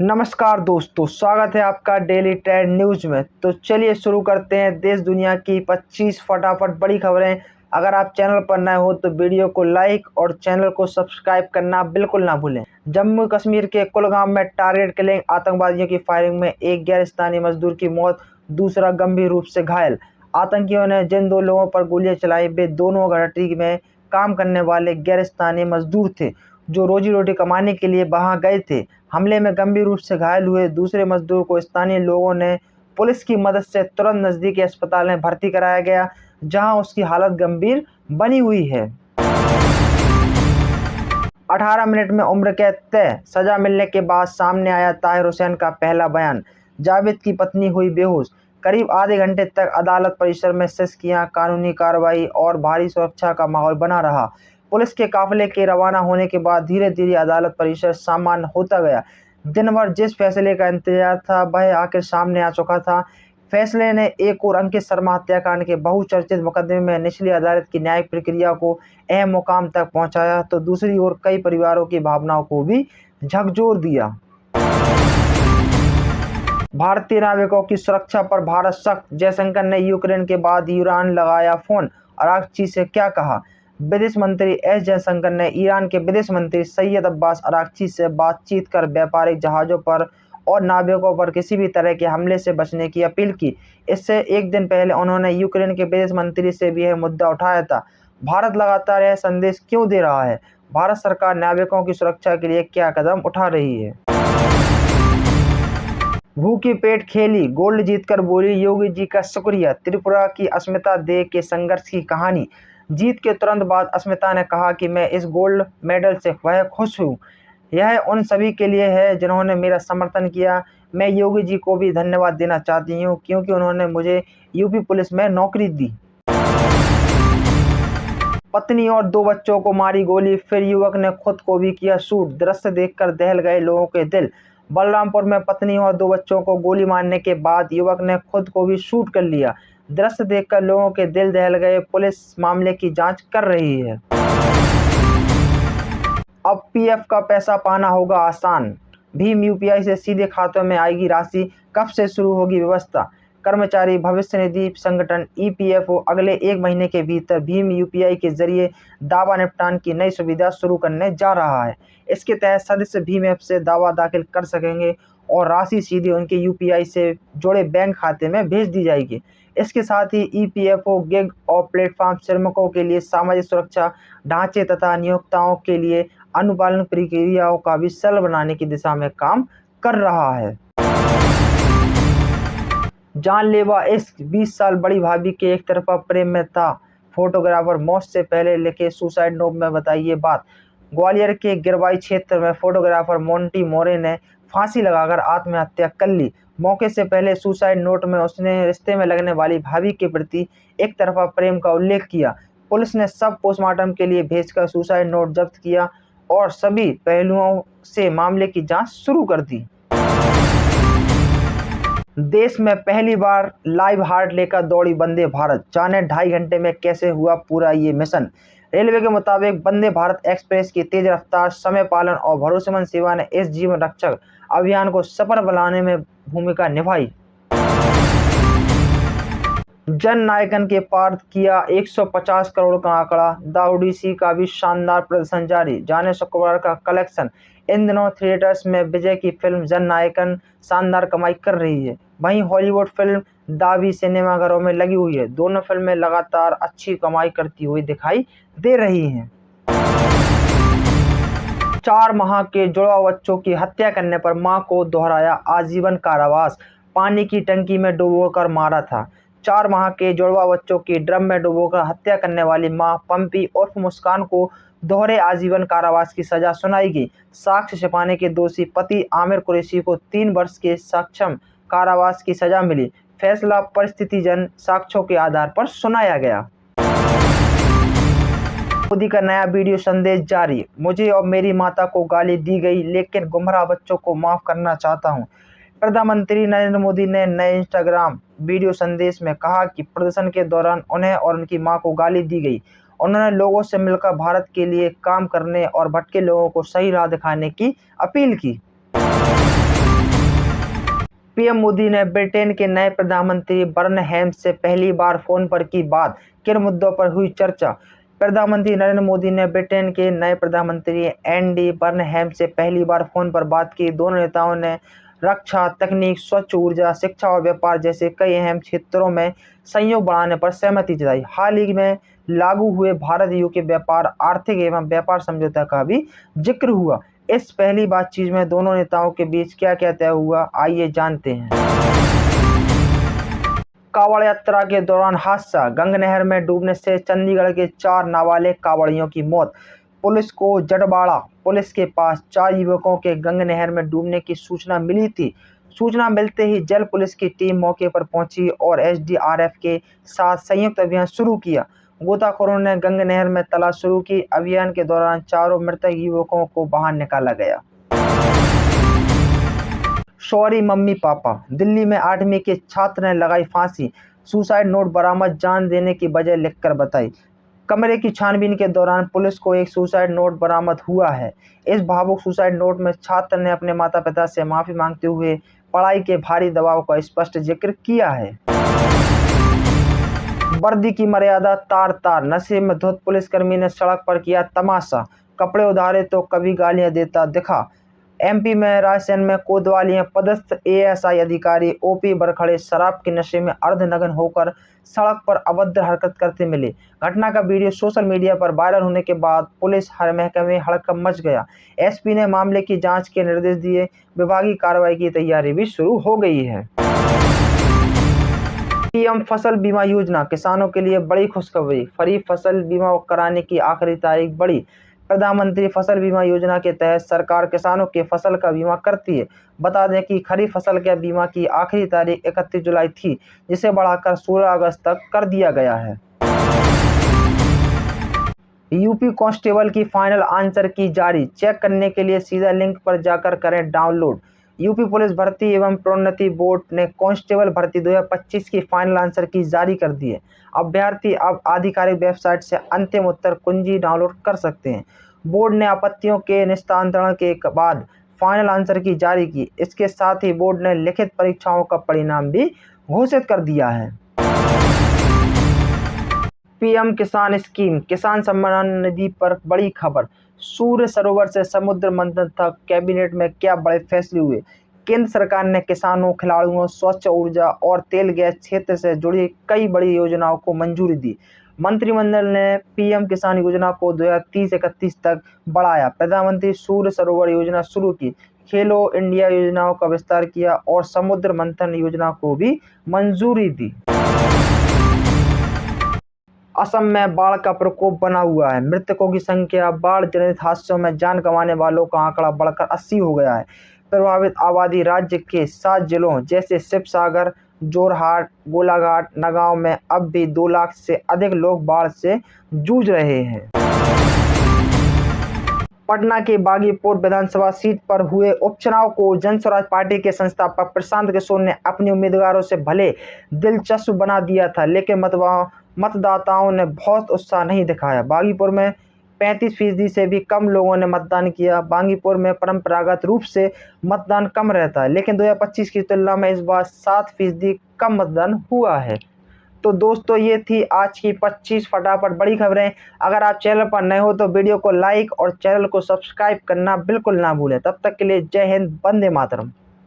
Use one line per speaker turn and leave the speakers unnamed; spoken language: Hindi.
नमस्कार दोस्तों, स्वागत है आपका डेली ट्रेंड न्यूज में। तो चलिए शुरू करते हैं देश दुनिया की 25 फटाफट बड़ी खबरें। अगर आप चैनल पर नए हो तो वीडियो को लाइक और चैनल को सब्सक्राइब करना बिल्कुल ना भूलें। जम्मू कश्मीर के कुलगाम में टारगेट किलिंग, आतंकवादियों की फायरिंग में एक गैरस्तानी मजदूर की मौत, दूसरा गंभीर रूप से घायल। आतंकियों ने जिन दो लोगों पर गोलियां चलाई वे दोनों घाटी में काम करने वाले गैरस्तानी मजदूर थे जो रोजी रोटी कमाने के लिए वहां गए थे। हमले में गंभीर रूप से घायल हुए दूसरे मजदूर को स्थानीय लोगों ने पुलिस की मदद से तुरंत नजदीकी अस्पताल में भर्ती कराया गया, जहां उसकी हालत गंभीर बनी हुई है। 18 मिनट में उम्र कैद तय, सजा मिलने के बाद सामने आया ताहिर हुसैन का पहला बयान। जावेद की पत्नी हुई बेहोश, करीब आधे घंटे तक अदालत परिसर में सिसकियां, कानूनी कार्रवाई और भारी सुरक्षा का माहौल बना रहा। पुलिस के काफिले के रवाना होने के बाद धीरे धीरे अदालत परिसर सामान्य होता गया। दिन भर जिस फैसले का इंतजार था वह आखिर सामने आ चुका था। फैसले ने एक और अंकित शर्मा हत्याकांड के बहुचर्चित मुकदमे में निचली अदालत की न्यायिक प्रक्रिया को अहम मुकाम तक पहुंचाया, तो दूसरी ओर कई परिवारों की भावनाओं को भी झकझोर दिया। भारतीय नाविकों की सुरक्षा पर भारत सख्त, जयशंकर ने यूक्रेन के बाद ईरान लगाया फोन, अरागची से क्या कहा। विदेश मंत्री एस जयशंकर ने ईरान के विदेश मंत्री सैयद अब्बास अरागची से बातचीत कर व्यापारिक जहाज़ों पर और नाविकों पर किसी भी तरह के हमले से बचने की अपील की। इससे एक दिन पहले उन्होंने यूक्रेन के विदेश मंत्री से भी यह मुद्दा उठाया था। भारत लगातार यह संदेश क्यों दे रहा है? भारत सरकार नाविकों की सुरक्षा के लिए क्या कदम उठा रही है? भूखी पेट खेली, गोल्ड जीतकर बोली योगी जी का शुक्रिया। त्रिपुरा की अस्मिता दे के संघर्ष की कहानी। जीत के तुरंत बाद अस्मिता ने कहा कि मैं इस गोल्ड मेडल से वह खुश हूँ। यह उन सभी के लिए है जिन्होंने मेरा समर्थन किया। मैं योगी जी को भी धन्यवाद देना चाहती हूँ क्योंकि उन्होंने मुझे यूपी पुलिस में नौकरी दी। पत्नी और 2 बच्चों को मारी गोली, फिर युवक ने खुद को भी किया शूट। दृश्य देखकर दहल गए लोगों के दिल। बलरामपुर में पत्नी और 2 बच्चों को गोली मारने के बाद युवक ने खुद को भी शूट कर लिया। दृश्य देखकर लोगों के दिल दहल गए। पुलिस मामले की जांच कर रही है। अब पीएफ का पैसा पाना होगा आसान। भीम यूपीआई से सीधे खातों में आएगी राशि। कब से शुरू होगी व्यवस्था? कर्मचारी भविष्य निधि संगठन ईपीएफओ अगले 1 महीने के भीतर भीम यूपीआई के जरिए दावा निपटान की नई सुविधा शुरू करने जा रहा है। इसके तहत सदस्य भीम ऐप से दावा दाखिल कर सकेंगे और राशि सीधे उनके यूपीआई से जुड़े बैंक खाते में भेज दी जाएगी। इसके साथ ही ईपीएफओ गिग और प्लेटफॉर्म श्रमिकों के लिए सामाजिक सुरक्षा ढांचे तथा नियोक्ताओं के लिए अनुपालन प्रक्रियाओं का भी सरल बनाने की दिशा में काम कर रहा है। जानलेवा इश्क, 20 साल बड़ी भाभी के एक तरफा प्रेम में था फोटोग्राफर, मौत से पहले लिखे सुसाइड नोट में बताई ये बात। ग्वालियर के गिरवाई क्षेत्र में फोटोग्राफर मोंटी मोरे ने फांसी लगाकर आत्महत्या कर ली। मौके से पहले सुसाइड नोट में उसने रिश्ते में लगने वाली भाभी के प्रति एक तरफा प्रेम का उल्लेख किया। पुलिस ने सब पोस्टमार्टम के लिए भेजकर सुसाइड नोट जब्त किया और सभी पहलुओं से मामले की जांच शुरू कर दी। देश में पहली बार लाइव हार्ट लेकर दौड़ी वंदे भारत, जाने 2.5 घंटे में कैसे हुआ पूरा ये मिशन। रेलवे के मुताबिक वंदे भारत एक्सप्रेस की तेज रफ्तार, समय पालन और भरोसेमंद सेवा ने इस जीवन रक्षक अभियान को सफल बनाने में भूमिका निभाई। जन नायकन के पार किया 150 करोड़ का आंकड़ा, द ओडिसी का भी शानदार प्रदर्शन जारी, जाने शुक्रवार का कलेक्शन। इन दिनों थिएटर्स में विजय की फिल्म जन नायकन शानदार कमाई कर रही है। वहीं हॉलीवुड फिल्म दा भी सिनेमाघरों में लगी हुई है। दोनों फिल्में लगातार अच्छी कमाई करती हुई दिखाई दे रही हैं। 4 माह के जुड़वा बच्चों की हत्या करने पर मां को दोहराया आजीवन कारावास, पानी की टंकी में डुबोकर मारा था। 4 माह के जुड़वा बच्चों की ड्रम में डुबोकर हत्या करने वाली मां पंपी उर्फ मुस्कान को दोहरे आजीवन कारावास की सजा सुनाई गई। साक्ष्य छिपाने के दोषी पति आमिर कुरैशी को 3 वर्ष के सक्षम कारावास की सजा मिली। फैसला परिस्थितिजन्य साक्ष्यों के आधार पर सुनाया गया। मोदी का नया वीडियो संदेश जारी, मुझे और मेरी माता को गाली दी गई लेकिन गुमराह बच्चों को माफ करना चाहता हूं। प्रधानमंत्री नरेंद्र मोदी ने नए इंस्टाग्राम वीडियो संदेश में कहा कि प्रदर्शन के दौरान उन्हें और उनकी मां को गाली दी गई। उन्होंने लोगों से मिलकर भारत के लिए काम करने और भटके लोगों को सही राह दिखाने की अपील की। पीएम मोदी ने ब्रिटेन के नए प्रधानमंत्री बर्नहेम से पहली बार फोन पर की बात, किन मुद्दों पर हुई चर्चा। प्रधानमंत्री नरेंद्र मोदी ने ब्रिटेन के नए प्रधानमंत्री एंडी बर्नहेम से पहली बार फोन पर बात की। दोनों नेताओं ने रक्षा, तकनीक, स्वच्छ ऊर्जा, शिक्षा और व्यापार जैसे कई अहम क्षेत्रों में सहयोग बढ़ाने पर सहमति जताई। हाल ही में लागू हुए भारत यूके व्यापार, आर्थिक एवं व्यापार समझौता का भी जिक्र हुआ। इस पहली बातचीत में दोनों नेताओं के बीच क्या-क्या तय हुआ, आइए जानते हैं। कांवड़ यात्रा के दौरान हादसा, गंगा नहर में डूबने से चंडीगढ़ के 4 नाबालिग कांवड़ियों की मौत। पुलिस को जटवाड़ा पुलिस के पास 4 युवकों के गंगा नहर में डूबने की सूचना मिली थी। सूचना मिलते ही जल पुलिस की टीम मौके पर पहुंची और एसडीआरएफ के साथ संयुक्त अभियान शुरू किया। गोताखोरों ने गंगा नहर में तलाश शुरू की। अभियान के दौरान चारों मृतक युवकों को बाहर निकाला गया। सॉरी मम्मी पापा, दिल्ली में 8वीं के छात्र ने लगाई फांसी, सुसाइड नोट बरामद, जान देने की वजह लिखकर बताई। कमरे की छानबीन के दौरान पुलिस को एक सुसाइड नोट बरामद हुआ है। इस भावुक सुसाइड नोट में छात्र ने अपने माता पिता से माफी मांगते हुए पढ़ाई के भारी दबाव का स्पष्ट जिक्र किया है। वर्दी की मर्यादा तार तार, नशे में धुत पुलिसकर्मी ने सड़क पर किया तमाशा, कपड़े उधारे तो कभी गालियां देता दिखा। एमपी में रायसेन में कोतवाली में पदस्थ एएसआई अधिकारी ओपी बरखड़े शराब के नशे में अर्धनग्न होकर सड़क पर अभद्र हरकत करते मिले। घटना का वीडियो सोशल मीडिया पर वायरल होने के बाद पुलिस हर महकमे में हड़कंप मच गया। एसपी ने मामले की जांच के निर्देश दिए। विभागीय कार्रवाई की तैयारी भी शुरू हो गई है। पीएम फसल बीमा योजना, किसानों के लिए बड़ी खुशखबरी, खरीफ फसल बीमा कराने की आखिरी तारीख बढ़ी। प्रधानमंत्री फसल बीमा योजना के तहत सरकार किसानों के फसल का बीमा करती है। बता दें कि खरीफ फसल के बीमा की आखिरी तारीख 31 जुलाई थी, जिसे बढ़ाकर 16 अगस्त तक कर दिया गया है। यूपी कांस्टेबल की फाइनल आंसर की जारी, चेक करने के लिए सीधा लिंक पर जाकर करें डाउनलोड। यूपी पुलिस भर्ती एवं प्रोन्नति बोर्ड ने कांस्टेबल भर्ती 2025 की फाइनल आंसर की जारी कर दी है। अभ्यर्थी अब आधिकारिक वेबसाइट से अंतिम उत्तर कुंजी डाउनलोड कर सकते हैं। बोर्ड ने आपत्तियों के निस्तारण के बाद फाइनल आंसर की जारी की। इसके साथ ही बोर्ड ने लिखित परीक्षाओं का परिणाम भी घोषित कर दिया है। पीएम किसान स्कीम, किसान सम्मान निधि पर बड़ी खबर, सूर्य सरोवर से समुद्र मंथन तक कैबिनेट में क्या बड़े फैसले हुए। केंद्र सरकार ने किसानों, खिलाड़ियों, स्वच्छ ऊर्जा और तेल गैस क्षेत्र से जुड़ी कई बड़ी योजनाओं को मंजूरी दी। मंत्रिमंडल ने पीएम किसान योजना को 2030-31 तक बढ़ाया। प्रधानमंत्री सूर्य सरोवर योजना शुरू की, खेलो इंडिया योजनाओं का विस्तार किया और समुद्र मंथन योजना को भी मंजूरी दी। असम में बाढ़ का प्रकोप बना हुआ है। मृतकों की संख्या, बाढ़ जनित हादसों में जान गंवाने वालों का आंकड़ा बढ़कर 80 हो गया है। प्रभावित आबादी राज्य के 7 जिलों जैसे शिवसागर, जोरहाट, गोलाघाट, नगांव में अब भी 2 लाख से अधिक लोग बाढ़ से जूझ रहे हैं। पटना के बागीपुर विधानसभा सीट पर हुए उपचुनाव को जनस्वराज पार्टी के संस्थापक प्रशांत किशोर ने अपने उम्मीदवारों से भले दिलचस्प बना दिया था, लेकिन मतदाताओं ने बहुत उत्साह नहीं दिखाया। बागीपुर में 35% से भी कम लोगों ने मतदान किया। बागीपुर में परंपरागत रूप से मतदान कम रहता है, लेकिन 2025 की तुलना में इस बार 7% कम मतदान हुआ है। तो दोस्तों, ये थी आज की 25 फटाफट बड़ी खबरें। अगर आप चैनल पर नए हो तो वीडियो को लाइक और चैनल को सब्सक्राइब करना बिल्कुल ना भूलें। तब तक के लिए जय हिंद, वंदे मातरम।